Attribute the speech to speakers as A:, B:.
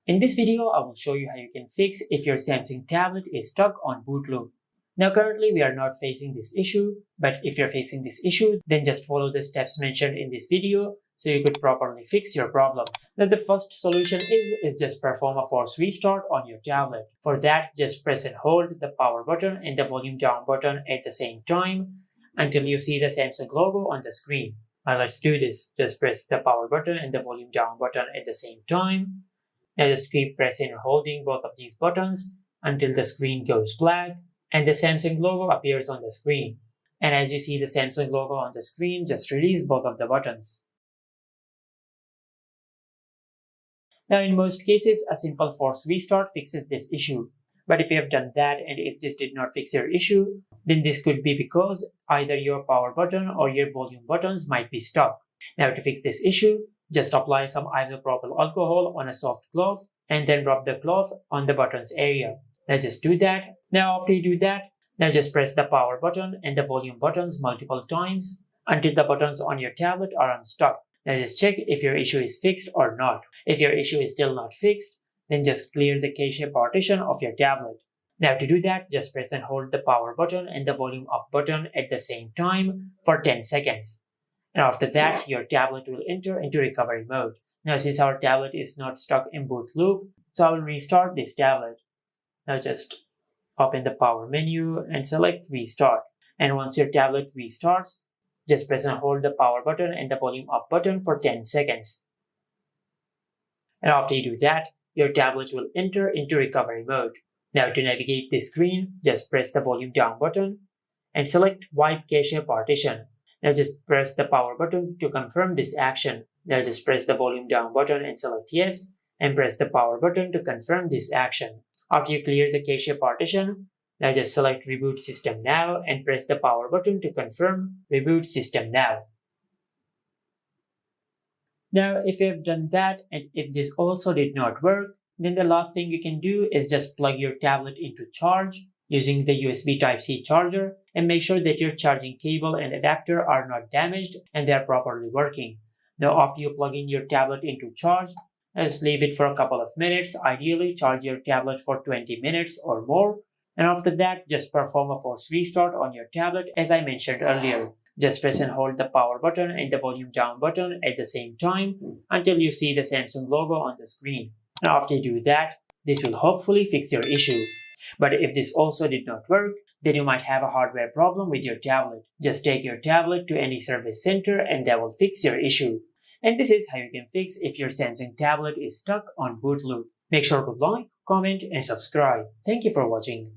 A: In this video, I will show you how you can fix if your Samsung tablet is stuck on boot loop. Now currently we are not facing this issue, but if you're facing this issue, then just follow the steps mentioned in this video so you could properly fix your problem. Now the first solution is just perform a force restart on your tablet. For that, just press and hold the power button and the volume down button at the same time until you see the Samsung logo on the screen. Now let's do this. Just press the power button and the volume down button at the same time. Now just keep pressing and holding both of these buttons until the screen goes black and the Samsung logo appears on the screen. And as you see the Samsung logo on the screen, just release both of the buttons. Now in most cases, a simple force restart fixes this issue. But if you have done that and if this did not fix your issue, then this could be because either your power button or your volume buttons might be stuck. Now to fix this issue, just apply some isopropyl alcohol on a soft cloth and then rub the cloth on the buttons area. Now just do that. Now after you do that, now just press the power button and the volume buttons multiple times until the buttons on your tablet are unstuck. Now just check if your issue is fixed or not. If your issue is still not fixed, then just clear the cache partition of your tablet. Now to do that, just press and hold the power button and the volume up button at the same time for 10 seconds. And after that, your tablet will enter into recovery mode. Now since our tablet is not stuck in boot loop, so I will restart this tablet. Now just open the power menu and select restart. And once your tablet restarts, just press and hold the power button and the volume up button for 10 seconds. And after you do that, your tablet will enter into recovery mode. Now to navigate this screen, just press the volume down button and select wipe cache partition. Now just press the power button to confirm this action. Now just press the volume down button and select yes, and press the power button to confirm this action. After you clear the cache partition, now just select reboot system now and press the power button to confirm reboot system now. Now if you have done that and if this also did not work, then the last thing you can do is just plug your tablet into charge using the USB Type-C charger and make sure that your charging cable and adapter are not damaged and they are properly working. Now after you plug in your tablet into charge, just leave it for a couple of minutes. Ideally charge your tablet for 20 minutes or more, and after that just perform a force restart on your tablet as I mentioned earlier. Just press and hold the power button and the volume down button at the same time until you see the Samsung logo on the screen. Now after you do that, this will hopefully fix your issue. But if this also did not work, then you might have a hardware problem with your tablet. Just take your tablet to any service center and they will fix your issue. And this is how you can fix if your Samsung tablet is stuck on boot loop. Make sure to like, comment and subscribe. Thank you for watching.